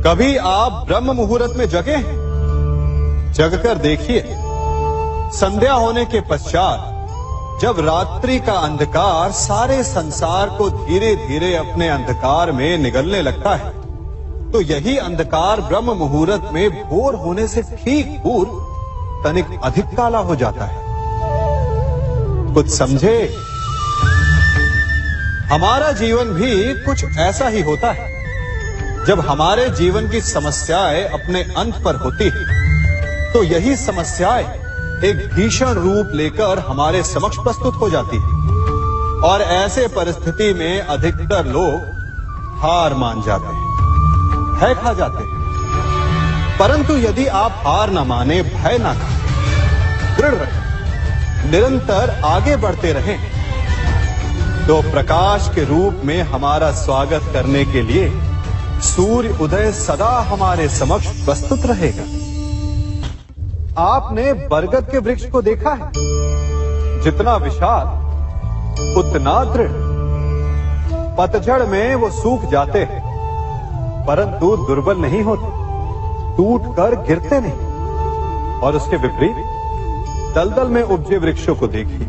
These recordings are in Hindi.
कभी आप ब्रह्म मुहूर्त में जगे हैं? जगकर देखिए, संध्या होने के पश्चात जब रात्रि का अंधकार सारे संसार को धीरे धीरे अपने अंधकार में निगलने लगता है, तो यही अंधकार ब्रह्म मुहूर्त में भोर होने से ठीक पूर्व तनिक अधिक काला हो जाता है। कुछ समझे? हमारा जीवन भी कुछ ऐसा ही होता है। जब हमारे जीवन की समस्याएं अपने अंत पर होती है, तो यही समस्याएं एक भीषण रूप लेकर हमारे समक्ष प्रस्तुत हो जाती है और ऐसे परिस्थिति में अधिकतर लोग हार मान जाते हैं, भय खा जाते हैं। परंतु यदि आप हार न माने, भय न खाएं, दृढ़ रहें, निरंतर आगे बढ़ते रहें, तो प्रकाश के रूप में हमारा स्वागत करने के लिए सूर्य उदय सदा हमारे समक्ष प्रस्तुत रहेगा। आपने बरगद के वृक्ष को देखा है? जितना विशाल उतना दृढ़। पतझड़ में वो सूख जाते हैं, परंतु दुर्बल नहीं होते, टूटकर गिरते नहीं। और उसके विपरीत दलदल में उपजे वृक्षों को देखिए,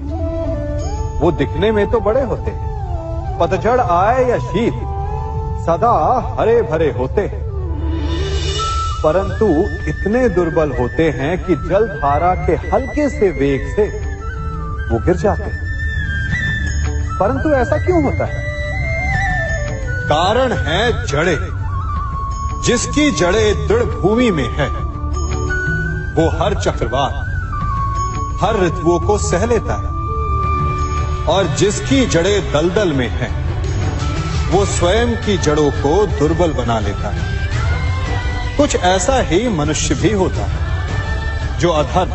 वो दिखने में तो बड़े होते हैं, पतझड़ आए या शीत सदा हरे भरे होते हैं, परंतु इतने दुर्बल होते हैं कि जल धारा के हल्के से वेग से वो गिर जाते हैं। परंतु ऐसा क्यों होता है? कारण है जड़ें। जिसकी जड़ें दृढ़ भूमि में है, वो हर चक्रवात, हर ऋतुओं को सह लेता है, और जिसकी जड़ें दलदल में है, वो स्वयं की जड़ों को दुर्बल बना लेता है। कुछ ऐसा ही मनुष्य भी होता है, जो अधर्म,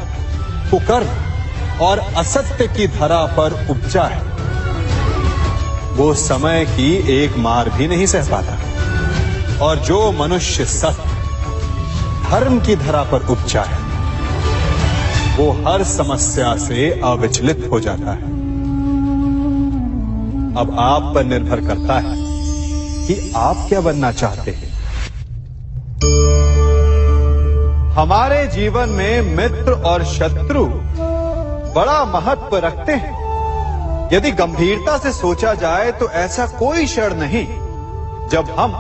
कुकर्म और असत्य की धरा पर उपजा है। वो समय की एक मार भी नहीं सह पाता, और जो मनुष्य सत्य, धर्म की धरा पर उपजा है, वो हर समस्या से अविचलित हो जाता है। अब आप पर निर्भर करता है कि आप क्या बनना चाहते हैं। हमारे जीवन में मित्र और शत्रु बड़ा महत्व रखते हैं। यदि गंभीरता से सोचा जाए तो ऐसा कोई क्षण नहीं जब हम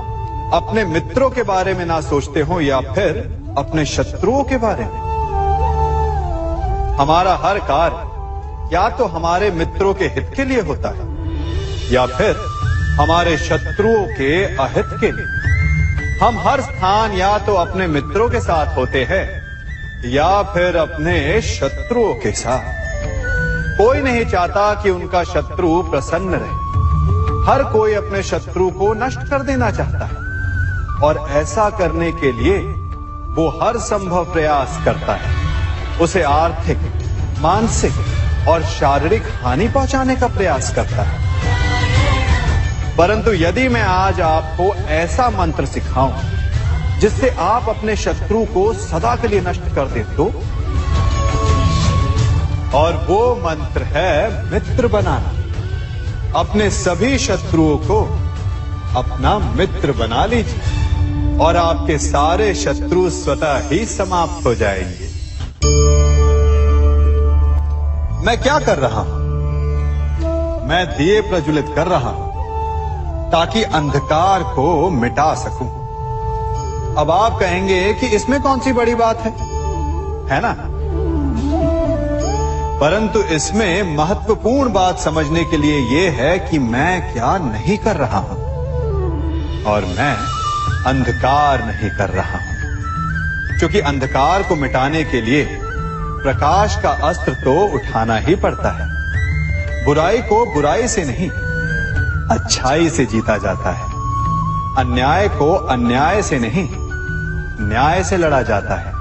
अपने मित्रों के बारे में ना सोचते हो या फिर अपने शत्रुओं के बारे में। हमारा हर कार्य या तो हमारे मित्रों के हित के लिए होता है या फिर हमारे शत्रुओं के अहित के लिए। हम हर स्थान या तो अपने मित्रों के साथ होते हैं या फिर अपने शत्रुओं के साथ। कोई नहीं चाहता कि उनका शत्रु प्रसन्न रहे। हर कोई अपने शत्रु को नष्ट कर देना चाहता है, और ऐसा करने के लिए वो हर संभव प्रयास करता है। उसे आर्थिक, मानसिक और शारीरिक हानि पहुंचाने का प्रयास करता है। परंतु यदि मैं आज आपको ऐसा मंत्र सिखाऊं जिससे आप अपने शत्रु को सदा के लिए नष्ट कर दे तो, और वो मंत्र है मित्र बनाना। अपने सभी शत्रुओं को अपना मित्र बना लीजिए और आपके सारे शत्रु स्वतः ही समाप्त हो जाएंगे। मैं क्या कर रहा हूं? मैं दिए प्रज्वलित कर रहा हूं ताकि अंधकार को मिटा सकूं। अब आप कहेंगे कि इसमें कौन सी बड़ी बात है ना? परंतु इसमें महत्वपूर्ण बात समझने के लिए यह है कि मैं क्या नहीं कर रहा हूं, और मैं अंधकार नहीं कर रहा हूं। क्योंकि अंधकार को मिटाने के लिए प्रकाश का अस्त्र तो उठाना ही पड़ता है। बुराई को बुराई से नहीं, अच्छाई से जीता जाता है। अन्याय को अन्याय से नहीं, न्याय से लड़ा जाता है।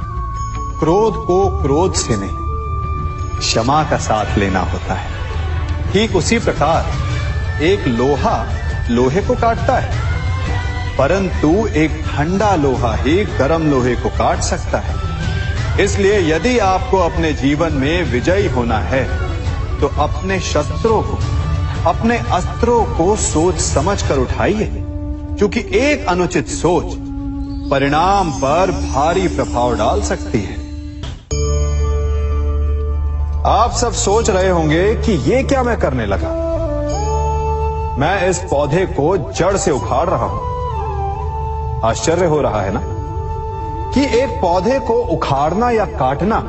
क्रोध को क्रोध से नहीं, क्षमा का साथ लेना होता है। ठीक उसी प्रकार एक लोहा लोहे को काटता है, परंतु एक ठंडा लोहा ही गर्म लोहे को काट सकता है। इसलिए यदि आपको अपने जीवन में विजयी होना है, तो अपने शस्त्रों को, अपने अस्त्रों को सोच समझ कर उठाइए, क्योंकि एक अनुचित सोच परिणाम पर भारी प्रभाव डाल सकती है। आप सब सोच रहे होंगे कि ये क्या मैं करने लगा। मैं इस पौधे को जड़ से उखाड़ रहा हूं। आश्चर्य हो रहा है ना कि एक पौधे को उखाड़ना या काटना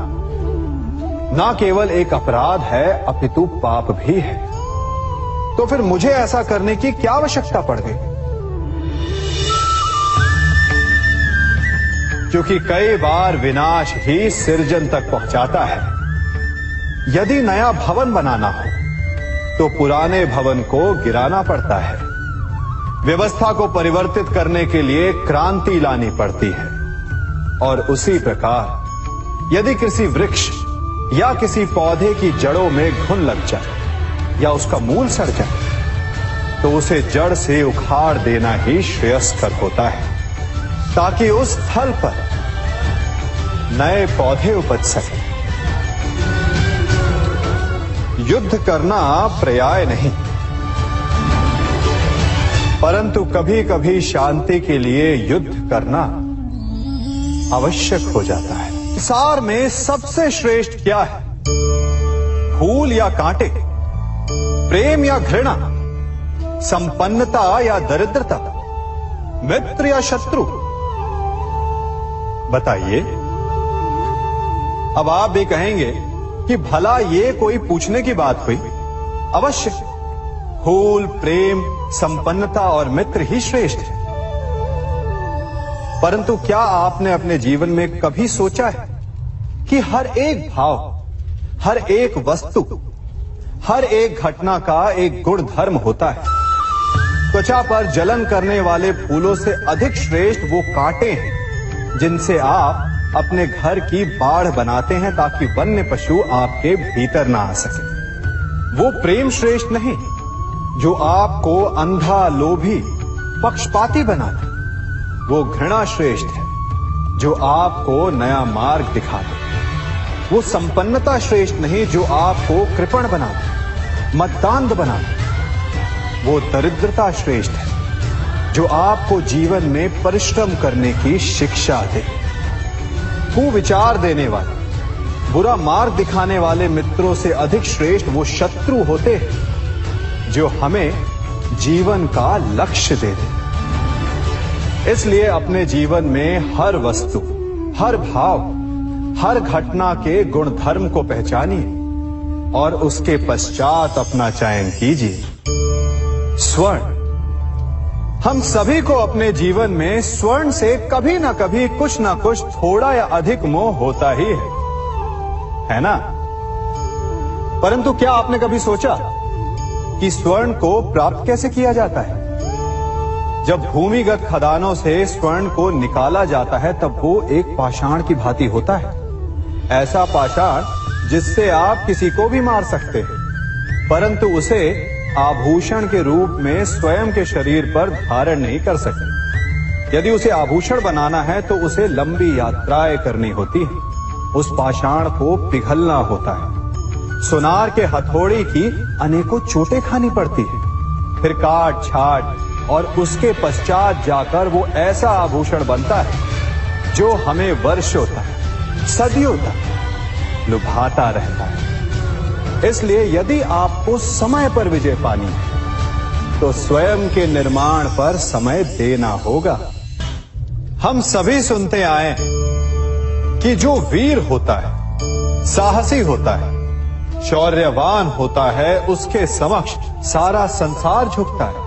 ना केवल एक अपराध है अपितु पाप भी है। तो फिर मुझे ऐसा करने की क्या आवश्यकता पड़ गई? क्योंकि कई बार विनाश ही सृजन तक पहुंचाता है। यदि नया भवन बनाना हो तो पुराने भवन को गिराना पड़ता है। व्यवस्था को परिवर्तित करने के लिए क्रांति लानी पड़ती है। और उसी प्रकार यदि किसी वृक्ष या किसी पौधे की जड़ों में घुन लग जाए या उसका मूल सड़ जाए तो उसे जड़ से उखाड़ देना ही श्रेयस्कर होता है, ताकि उस स्थल पर नए पौधे उपज सके। युद्ध करना पर्याय नहीं, परंतु कभी कभी शांति के लिए युद्ध करना आवश्यक हो जाता है। संसार में सबसे श्रेष्ठ क्या है? फूल या कांटे, प्रेम या घृणा, संपन्नता या दरिद्रता, मित्र या शत्रु? बताइए। अब आप भी कहेंगे कि भला ये कोई पूछने की बात हुई? अवश्य, फूल, प्रेम, संपन्नता और मित्र ही श्रेष्ठ है। परंतु क्या आपने अपने जीवन में कभी सोचा है कि हर एक भाव, हर एक वस्तु, हर एक घटना का एक गुण धर्म होता है? त्वचा पर जलन करने वाले फूलों से अधिक श्रेष्ठ वो कांटे हैं जिनसे आप अपने घर की बाढ़ बनाते हैं ताकि वन्य पशु आपके भीतर ना आ सके। वो प्रेम श्रेष्ठ नहीं जो आपको अंधा, लोभी, पक्षपाती बनाता। वो घृणा श्रेष्ठ है जो आपको नया मार्ग दिखाता। वो संपन्नता श्रेष्ठ नहीं जो आपको कृपण बनाता, मतदान बनाता। वो दरिद्रता श्रेष्ठ है जो आपको जीवन में परिश्रम करने की शिक्षा दे। कुविचार देने वाले, बुरा मार्ग दिखाने वाले मित्रों से अधिक श्रेष्ठ वो शत्रु होते हैं जो हमें जीवन का लक्ष्य दे दे। इसलिए अपने जीवन में हर वस्तु, हर भाव, हर घटना के गुण धर्म को पहचानिए और उसके पश्चात अपना चयन कीजिए। स्वर्ण। हम सभी को अपने जीवन में स्वर्ण से कभी ना कभी कुछ ना कुछ थोड़ा या अधिक मोह होता ही है ना? परंतु क्या आपने कभी सोचा कि स्वर्ण को प्राप्त कैसे किया जाता है? जब भूमिगत खदानों से स्वर्ण को निकाला जाता है तब वो एक पाषाण की भांति होता है। ऐसा पाषाण जिससे आप किसी को भी मार सकते हैं, परंतु उसे आभूषण के रूप में स्वयं के शरीर पर धारण नहीं कर सकते। यदि उसे आभूषण बनाना है तो उसे लंबी यात्राएं करनी होती है। उस पाषाण को पिघलना होता है। सुनार के हथौड़ी की अनेकों चोटें खानी पड़ती है, फिर काट छाट और उसके पश्चात जाकर वो ऐसा आभूषण बनता है जो हमें वर्षों तक, सदियों तक लुभाता रहता है। इसलिए यदि आपको समय पर विजय पानी है तो स्वयं के निर्माण पर समय देना होगा। हम सभी सुनते आए कि जो वीर होता है, साहसी होता है, शौर्यवान होता है, उसके समक्ष सारा संसार झुकता है।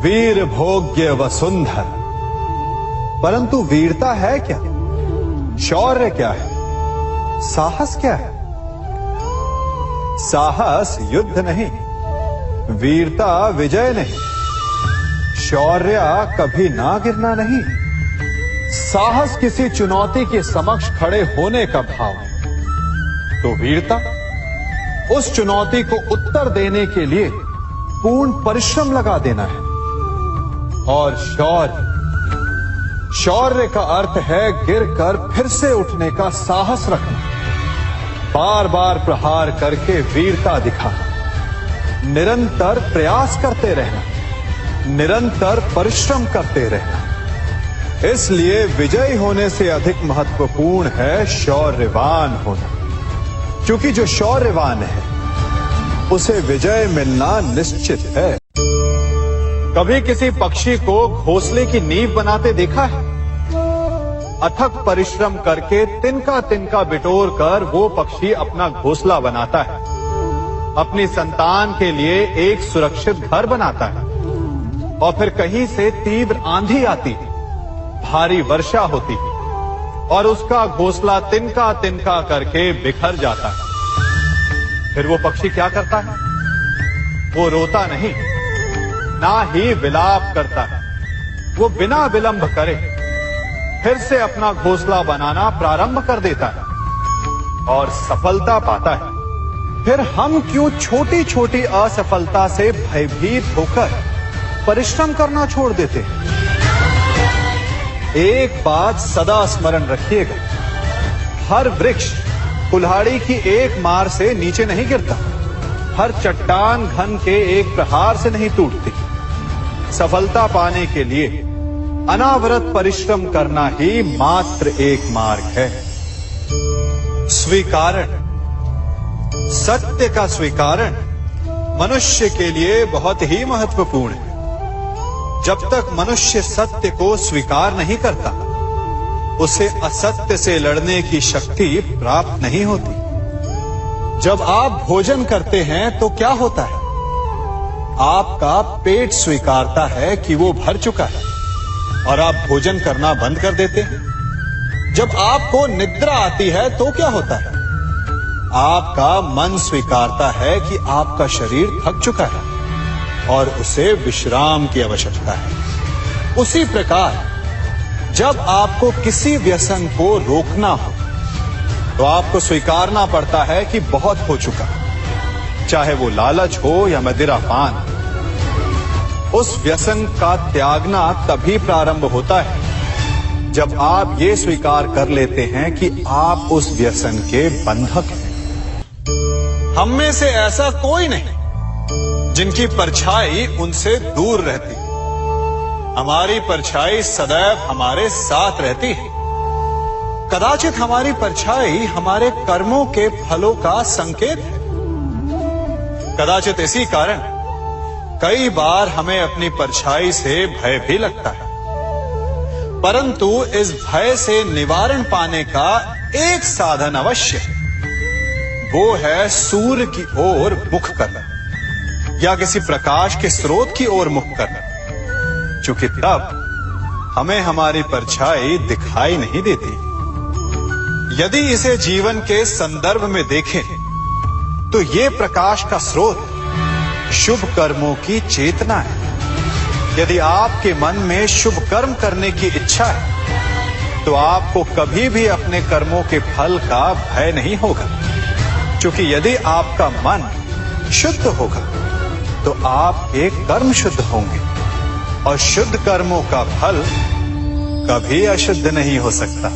वीर भोग्य वसुंधर। परंतु वीरता है क्या? शौर्य क्या है? साहस क्या है? साहस युद्ध नहीं, वीरता विजय नहीं, शौर्य कभी ना गिरना नहीं। साहस किसी चुनौती के समक्ष खड़े होने का भाव है, तो वीरता उस चुनौती को उत्तर देने के लिए पूर्ण परिश्रम लगा देना है। और शौर्य का अर्थ है गिरकर फिर से उठने का साहस रखना, बार बार प्रहार करके वीरता दिखाना, निरंतर प्रयास करते रहना, निरंतर परिश्रम करते रहना। इसलिए विजयी होने से अधिक महत्वपूर्ण है शौर्यवान होना, क्योंकि जो शौर्यवान है उसे विजय मिलना निश्चित है। कभी किसी पक्षी को घोंसले की नींव बनाते देखा है? अथक परिश्रम करके तिनका तिनका बिटोर कर वो पक्षी अपना घोंसला बनाता है, अपनी संतान के लिए एक सुरक्षित घर बनाता है। और फिर कहीं से तीव्र आंधी आती है, भारी वर्षा होती है और उसका घोंसला तिनका तिनका करके बिखर जाता है। फिर वो पक्षी क्या करता है? वो रोता नहीं, ना ही विलाप करता है। वो बिना विलंब करे फिर से अपना घोंसला बनाना प्रारंभ कर देता है और सफलता पाता है। फिर हम क्यों छोटी छोटी असफलता से भयभीत होकर परिश्रम करना छोड़ देते हैं? एक बात सदा स्मरण रखिएगा, हर वृक्ष कुल्हाड़ी की एक मार से नीचे नहीं गिरता, हर चट्टान घन के एक प्रहार से नहीं टूटती। सफलता पाने के लिए अनावरत परिश्रम करना ही मात्र एक मार्ग है। स्वीकारण, सत्य का स्वीकारण मनुष्य के लिए बहुत ही महत्वपूर्ण है। जब तक मनुष्य सत्य को स्वीकार नहीं करता, उसे असत्य से लड़ने की शक्ति प्राप्त नहीं होती। जब आप भोजन करते हैं तो क्या होता है? आपका पेट स्वीकारता है कि वो भर चुका है और आप भोजन करना बंद कर देते हैं। जब आपको निद्रा आती है तो क्या होता है? आपका मन स्वीकारता है कि आपका शरीर थक चुका है और उसे विश्राम की आवश्यकता है। उसी प्रकार जब आपको किसी व्यसन को रोकना हो तो आपको स्वीकारना पड़ता है कि बहुत हो चुका, चाहे वो लालच हो या मदिरापान। उस व्यसन का त्यागना तभी प्रारंभ होता है जब आप ये स्वीकार कर लेते हैं कि आप उस व्यसन के बंधक हैं। हम में से ऐसा कोई नहीं जिनकी परछाई उनसे दूर रहती। हमारी परछाई सदैव हमारे साथ रहती है। कदाचित हमारी परछाई हमारे कर्मों के फलों का संकेत है। कदाचित इसी कारण कई बार हमें अपनी परछाई से भय भी लगता है, परंतु इस भय से निवारण पाने का एक साधन अवश्य है। वो है सूर्य की ओर मुख करना या किसी प्रकाश के स्रोत की ओर मुख करना, क्योंकि तब हमें हमारी परछाई दिखाई नहीं देती। यदि इसे जीवन के संदर्भ में देखें तो ये प्रकाश का स्रोत शुभ कर्मों की चेतना है। यदि आपके मन में शुभ कर्म करने की इच्छा है तो आपको कभी भी अपने कर्मों के फल का भय नहीं होगा, क्योंकि यदि आपका मन शुद्ध होगा तो आपके कर्म शुद्ध होंगे और शुद्ध कर्मों का फल कभी अशुद्ध नहीं हो सकता।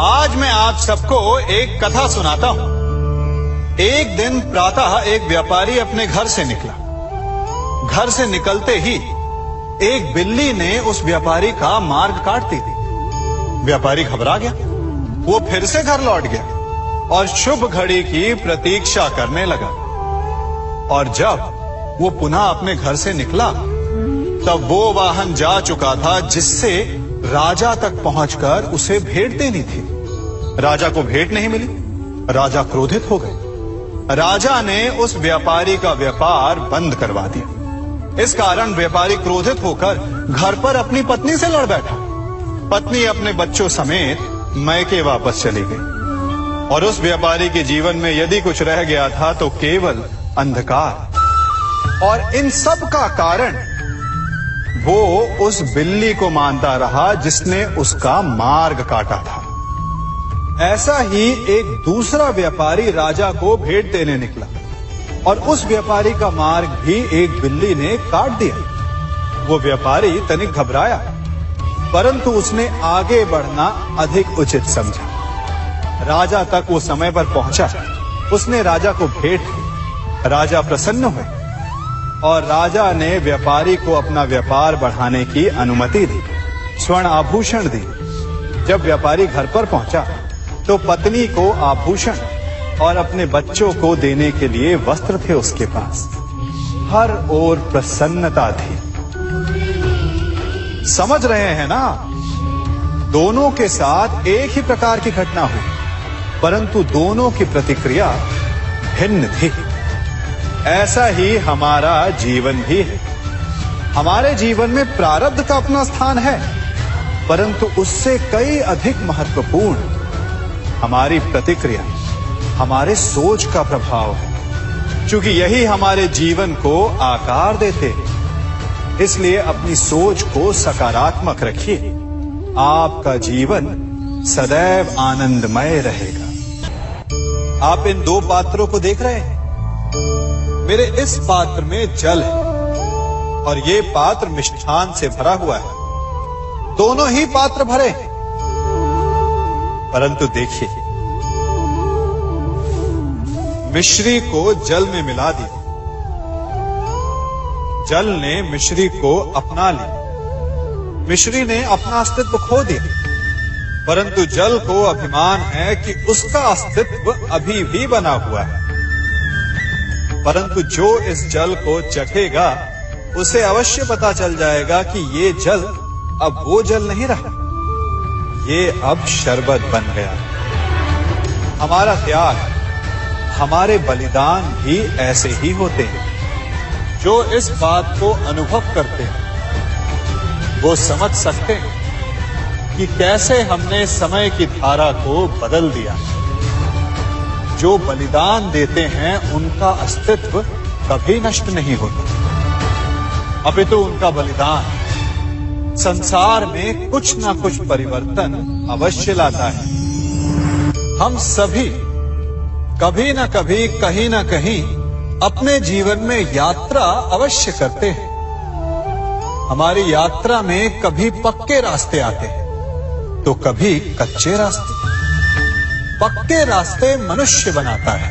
आज मैं आप सबको एक कथा सुनाता हूं। एक दिन प्रातः एक व्यापारी अपने घर से निकला। घर से निकलते ही एक बिल्ली ने उस व्यापारी का मार्ग काट दी। व्यापारी घबरा गया। वो फिर से घर लौट गया और शुभ घड़ी की प्रतीक्षा करने लगा। और जब वो पुनः अपने घर से निकला तब वो वाहन जा चुका था जिससे राजा तक पहुंचकर उसे भेंट देनी थी। राजा को भेंट नहीं मिली। राजा क्रोधित हो गए। राजा ने उस व्यापारी का व्यापार बंद करवा दिया। इस कारण व्यापारी क्रोधित होकर घर पर अपनी पत्नी से लड़ बैठा। पत्नी अपने बच्चों समेत मैके वापस चली गई और उस व्यापारी के जीवन में यदि कुछ रह गया था तो केवल अंधकार। और इन सब का कारण वो उस बिल्ली को मानता रहा जिसने उसका मार्ग काटा था। ऐसा ही एक दूसरा व्यापारी राजा को भेंट देने निकला और उस व्यापारी का मार्ग भी एक बिल्ली ने काट दिया। वो व्यापारी तनिक घबराया, परंतु उसने आगे बढ़ना अधिक उचित समझा। राजा तक वो समय पर पहुंचा। उसने राजा को भेंट की। राजा प्रसन्न हुए और राजा ने व्यापारी को अपना व्यापार बढ़ाने की अनुमति दी। स्वर्ण आभूषण दी। जब व्यापारी घर पर पहुंचा तो पत्नी को आभूषण और अपने बच्चों को देने के लिए वस्त्र थे उसके पास। हर ओर प्रसन्नता थी। समझ रहे हैं ना, दोनों के साथ एक ही प्रकार की घटना हुई, परंतु दोनों की प्रतिक्रिया भिन्न थी। ऐसा ही हमारा जीवन भी है। हमारे जीवन में प्रारब्ध का अपना स्थान है, परंतु उससे कई अधिक महत्वपूर्ण हमारी प्रतिक्रिया, हमारे सोच का प्रभाव है। क्योंकि यही हमारे जीवन को आकार देते हैं। इसलिए अपनी सोच को सकारात्मक रखिए। आपका जीवन सदैव आनंदमय रहेगा। आप इन दो पात्रों को देख रहे हैं। मेरे इस पात्र में जल है और ये पात्र मिष्ठान से भरा हुआ है। दोनों ही पात्र भरे हैं, परंतु देखिए, मिश्री को जल में मिला दिया। जल ने मिश्री को अपना लिया। मिश्री ने अपना अस्तित्व खो दिया, परंतु जल को अभिमान है कि उसका अस्तित्व अभी भी बना हुआ है। परंतु जो इस जल को चखेगा उसे अवश्य पता चल जाएगा कि ये जल अब वो जल नहीं रहा, ये अब शरबत बन गया। हमारा त्याग, हमारे बलिदान भी ऐसे ही होते हैं। जो इस बात को अनुभव करते हैं वो समझ सकते हैं कि कैसे हमने समय की धारा को बदल दिया। जो बलिदान देते हैं उनका अस्तित्व कभी नष्ट नहीं होता, अपितु उनका बलिदान संसार में कुछ ना कुछ परिवर्तन अवश्य लाता है। हम सभी कभी ना कभी, कहीं ना कहीं अपने जीवन में यात्रा अवश्य करते हैं। हमारी यात्रा में कभी पक्के रास्ते आते हैं तो कभी कच्चे रास्ते। पक्के रास्ते मनुष्य बनाता है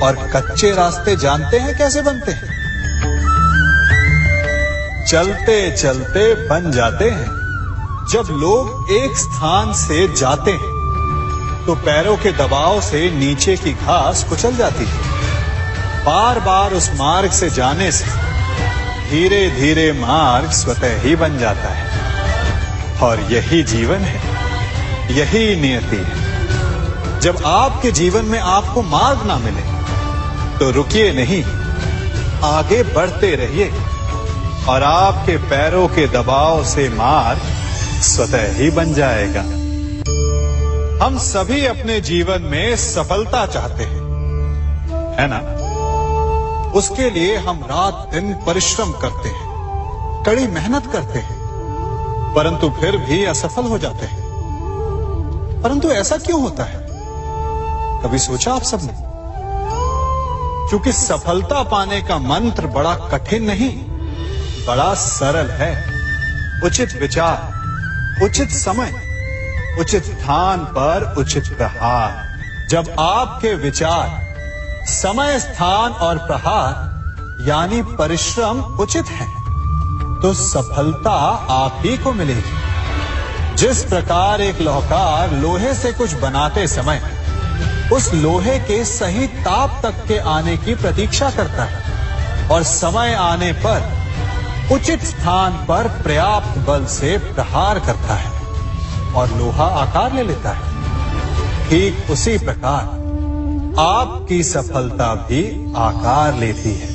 और कच्चे रास्ते जानते हैं कैसे बनते हैं? चलते चलते बन जाते हैं। जब लोग एक स्थान से जाते हैं तो पैरों के दबाव से नीचे की घास कुचल जाती है। बार बार उस मार्ग से जाने से धीरे धीरे मार्ग स्वतः ही बन जाता है। और यही जीवन है, यही नियति है। जब आपके जीवन में आपको मार्ग ना मिले तो रुकिए नहीं, आगे बढ़ते रहिए और आपके पैरों के दबाव से मार्ग स्वतः ही बन जाएगा। हम सभी अपने जीवन में सफलता चाहते हैं, है ना? उसके लिए हम रात दिन परिश्रम करते हैं, कड़ी मेहनत करते हैं, परंतु फिर भी असफल हो जाते हैं। परंतु ऐसा क्यों होता है? कभी सोचा आप सबने? क्योंकि सफलता पाने का मंत्र बड़ा कठिन नहीं, बड़ा सरल है। उचित विचार, उचित समय, उचित स्थान पर उचित प्रहार। जब आपके विचार, समय, स्थान और प्रहार यानी परिश्रम उचित है तो सफलता आप ही को मिलेगी। जिस प्रकार एक लोहार लोहे से कुछ बनाते समय उस लोहे के सही ताप तक के आने की प्रतीक्षा करता है और समय आने पर उचित स्थान पर पर्याप्त बल से प्रहार करता है और लोहा आकार ले लेता है, ठीक उसी प्रकार आपकी सफलता भी आकार लेती है।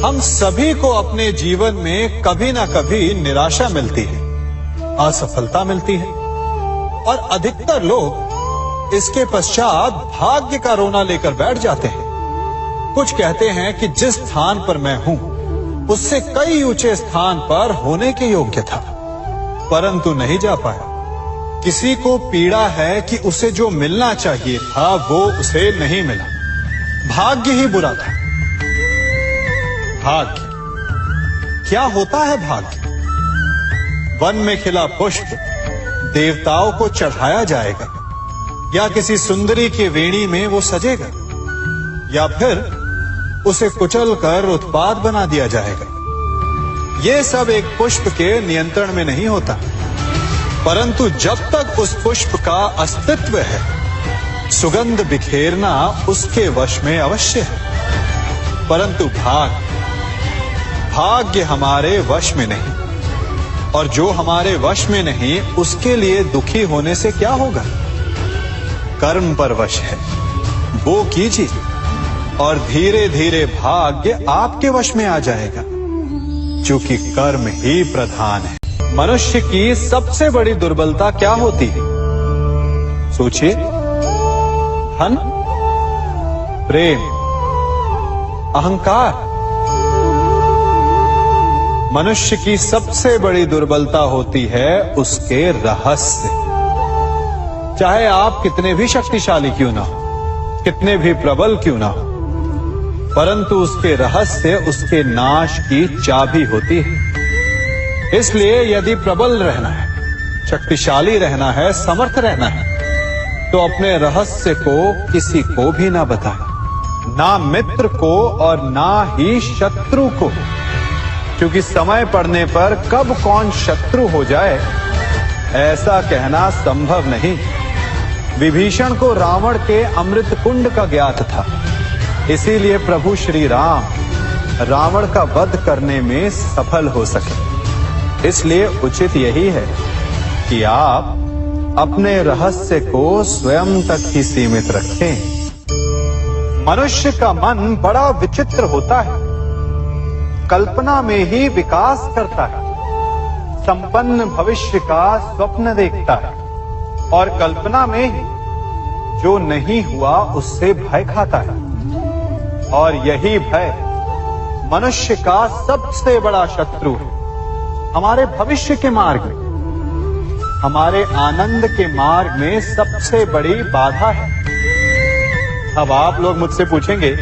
हम सभी को अपने जीवन में कभी ना कभी निराशा मिलती है, असफलता मिलती है और अधिकतर लोग इसके पश्चात भाग्य का रोना लेकर बैठ जाते हैं। कुछ कहते हैं कि जिस स्थान पर मैं हूं उससे कई ऊंचे स्थान पर होने के योग्य था, परंतु नहीं जा पाया। किसी को पीड़ा है कि उसे जो मिलना चाहिए था वो उसे नहीं मिला, भाग्य ही बुरा था। भाग्य क्या होता है? भाग्य वन में खिला पुष्प देवताओं को चढ़ाया जाएगा, या किसी सुंदरी की वेणी में वो सजेगा, या फिर उसे कुचल कर उत्पाद बना दिया जाएगा। ये सब एक पुष्प के नियंत्रण में नहीं होता, परंतु जब तक उस पुष्प का अस्तित्व है, सुगंध बिखेरना उसके वश में अवश्य है। परंतु भाग्य हमारे वश में नहीं, और जो हमारे वश में नहीं उसके लिए दुखी होने से क्या होगा। कर्म पर वश है, वो कीजिए और धीरे धीरे भाग्य आपके वश में आ जाएगा, क्योंकि कर्म ही प्रधान है। मनुष्य की सबसे बड़ी दुर्बलता क्या होती है? सोचिए। धन, प्रेम, अहंकार। मनुष्य की सबसे बड़ी दुर्बलता होती है उसके रहस्य। चाहे आप कितने भी शक्तिशाली क्यों ना हो, कितने भी प्रबल क्यों ना हो, परंतु उसके रहस्य उसके नाश की चाबी होती है। इसलिए यदि प्रबल रहना है, शक्तिशाली रहना है, समर्थ रहना है, तो अपने रहस्य को किसी को भी ना बताएं, ना मित्र को और ना ही शत्रु को, क्योंकि समय पड़ने पर कब कौन शत्रु हो जाए ऐसा कहना संभव नहीं। विभीषण को रावण के अमृत कुंड का ज्ञात था, इसीलिए प्रभु श्री राम रावण का वध करने में सफल हो सके। इसलिए उचित यही है कि आप अपने रहस्य को स्वयं तक ही सीमित रखें। मनुष्य का मन बड़ा विचित्र होता है, कल्पना में ही विकास करता है, संपन्न भविष्य का स्वप्न देखता है और कल्पना में ही जो नहीं हुआ उससे भय खाता है। और यही भय मनुष्य का सबसे बड़ा शत्रु है। हमारे भविष्य के मार्ग में, हमारे आनंद के मार्ग में सबसे बड़ी बाधा है। अब आप लोग मुझसे पूछेंगे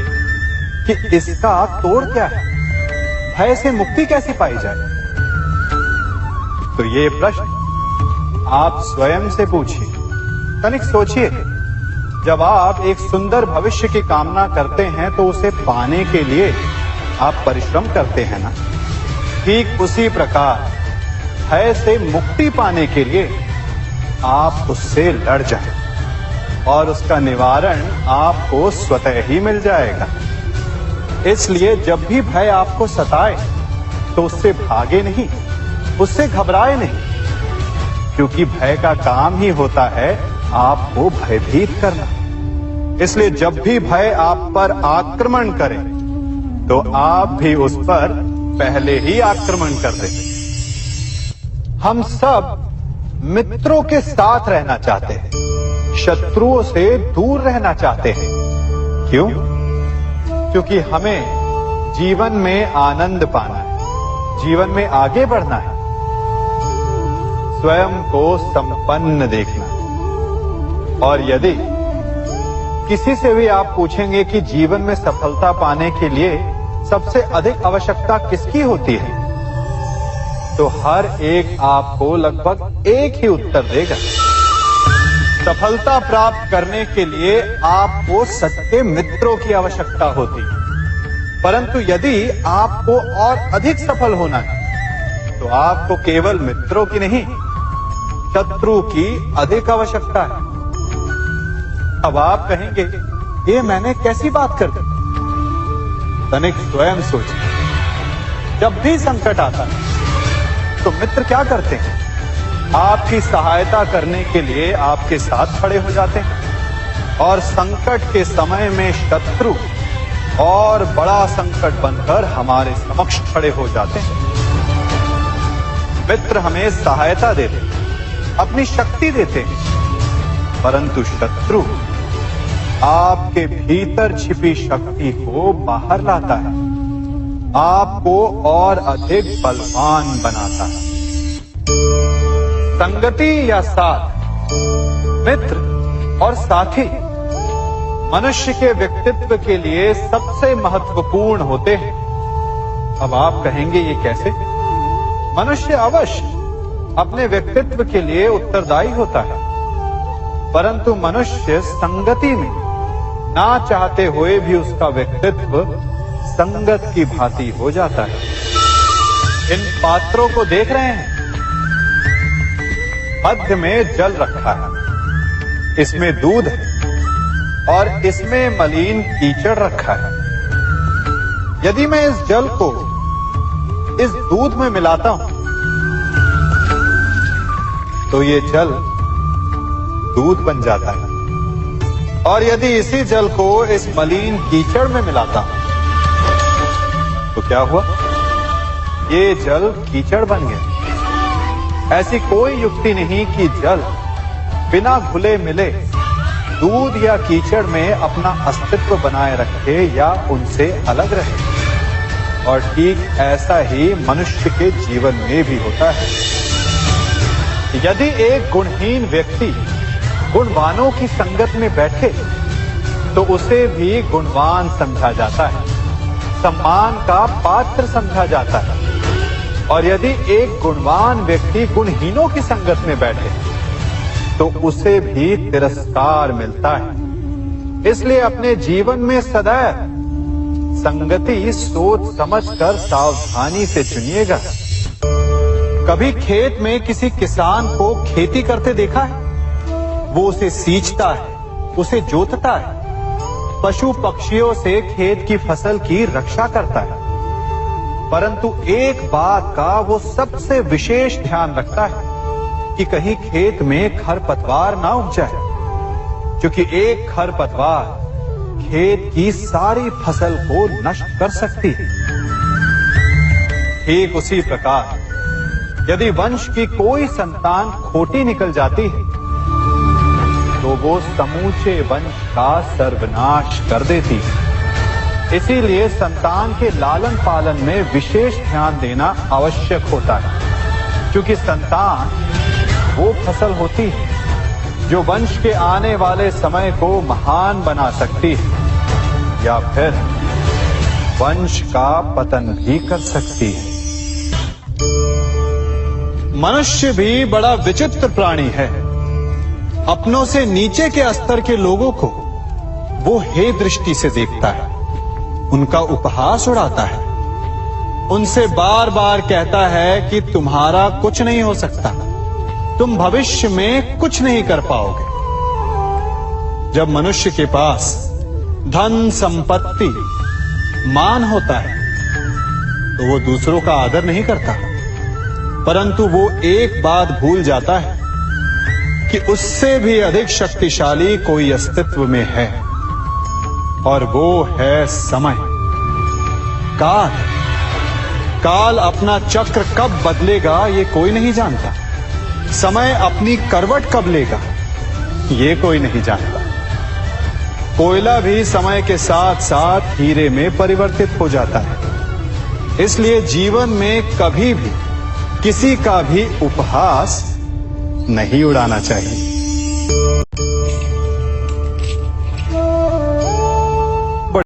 कि इसका तोड़ क्या है, भय से मुक्ति कैसे पाई जाए? तो ये प्रश्न आप स्वयं से पूछिए। तनिक सोचिए, जब आप एक सुंदर भविष्य की कामना करते हैं तो उसे पाने के लिए आप परिश्रम करते हैं ना। ठीक उसी प्रकार भय से मुक्ति पाने के लिए आप उससे लड़ जाएं और उसका निवारण आपको स्वतः ही मिल जाएगा। इसलिए जब भी भय आपको सताए तो उससे भागे नहीं, उससे घबराए नहीं, क्योंकि भय का काम ही होता है आपको भयभीत करना। इसलिए जब भी भय आप पर आक्रमण करे तो आप भी उस पर पहले ही आक्रमण कर दें। हम सब मित्रों के साथ रहना चाहते हैं, शत्रुओं से दूर रहना चाहते हैं। क्यों? क्योंकि हमें जीवन में आनंद पाना है, जीवन में आगे बढ़ना है, स्वयं को संपन्न देखना है। और यदि किसी से भी आप पूछेंगे कि जीवन में सफलता पाने के लिए सबसे अधिक आवश्यकता किसकी होती है, तो हर एक आपको लगभग एक ही उत्तर देगा। सफलता प्राप्त करने के लिए आपको सच्चे मित्रों की आवश्यकता होती है। परंतु यदि आपको और अधिक सफल होना है तो आपको केवल मित्रों की नहीं, शत्रु की अधिक आवश्यकता है। अब आप कहेंगे, ये मैंने कैसी बात कर दी? तनिक स्वयं सोचिए। जब भी संकट आता है तो मित्र क्या करते हैं? आपकी सहायता करने के लिए आपके साथ खड़े हो जाते हैं। और संकट के समय में शत्रु और बड़ा संकट बनकर हमारे समक्ष खड़े हो जाते हैं। मित्र हमें सहायता देते हैं, अपनी शक्ति देते हैं, परंतु शत्रु आपके भीतर छिपी शक्ति को बाहर लाता है, आपको और अधिक बलवान बनाता है। संगति या साथ, मित्र और साथी मनुष्य के व्यक्तित्व के लिए सबसे महत्वपूर्ण होते हैं। अब आप कहेंगे, ये कैसे? मनुष्य अवश्य अपने व्यक्तित्व के लिए उत्तरदायी होता है, परंतु मनुष्य संगति में ना चाहते हुए भी उसका व्यक्तित्व संगत की भांति हो जाता है। इन पात्रों को देख रहे हैं? मध्य में जल रखा है, इसमें दूध है और इसमें मलिन कीचड़ रखा है। यदि मैं इस जल को इस दूध में मिलाता हूं तो ये जल दूध बन जाता है, और यदि इसी जल को इस मलिन कीचड़ में मिलाता हूं तो क्या हुआ? ये जल कीचड़ बन गया। ऐसी कोई युक्ति नहीं कि जल बिना घुले मिले दूध या कीचड़ में अपना अस्तित्व बनाए रखे या उनसे अलग रहे। और ठीक ऐसा ही मनुष्य के जीवन में भी होता है। यदि एक गुणहीन व्यक्ति गुणवानों की संगत में बैठे तो उसे भी गुणवान समझा जाता है, सम्मान का पात्र समझा जाता है। और यदि एक गुणवान व्यक्ति गुणहीनों की संगत में बैठे तो उसे भी तिरस्कार मिलता है। इसलिए अपने जीवन में सदैव संगति सोच समझकर सावधानी से चुनिएगा। कभी खेत में किसी किसान को खेती करते देखा है? वो उसे सींचता है, उसे जोतता है, पशु पक्षियों से खेत की फसल की रक्षा करता है, परंतु एक बात का वो सबसे विशेष ध्यान रखता है कि कहीं खेत में खरपतवार ना उग जाए, क्योंकि एक खरपतवार खेत की सारी फसल को नष्ट कर सकती है। ठीक उसी प्रकार यदि वंश की कोई संतान खोटी निकल जाती है तो वो समूचे वंश का सर्वनाश कर देती है। इसीलिए संतान के लालन पालन में विशेष ध्यान देना आवश्यक होता है, क्योंकि संतान वो फसल होती है जो वंश के आने वाले समय को महान बना सकती है या फिर वंश का पतन भी कर सकती है। मनुष्य भी बड़ा विचित्र प्राणी है। अपनों से नीचे के स्तर के लोगों को वो हे दृष्टि से देखता है, उनका उपहास उड़ाता है, उनसे बार बार कहता है कि तुम्हारा कुछ नहीं हो सकता, तुम भविष्य में कुछ नहीं कर पाओगे। जब मनुष्य के पास धन संपत्ति मान होता है तो वो दूसरों का आदर नहीं करता, परंतु वो एक बात भूल जाता है कि उससे भी अधिक शक्तिशाली कोई अस्तित्व में है, और वो है समय। काल अपना चक्र कब बदलेगा ये कोई नहीं जानता। समय अपनी करवट कब लेगा ये कोई नहीं जानता। कोयला भी समय के साथ साथ हीरे में परिवर्तित हो जाता है। इसलिए जीवन में कभी भी किसी का भी उपहास नहीं उड़ाना चाहिए।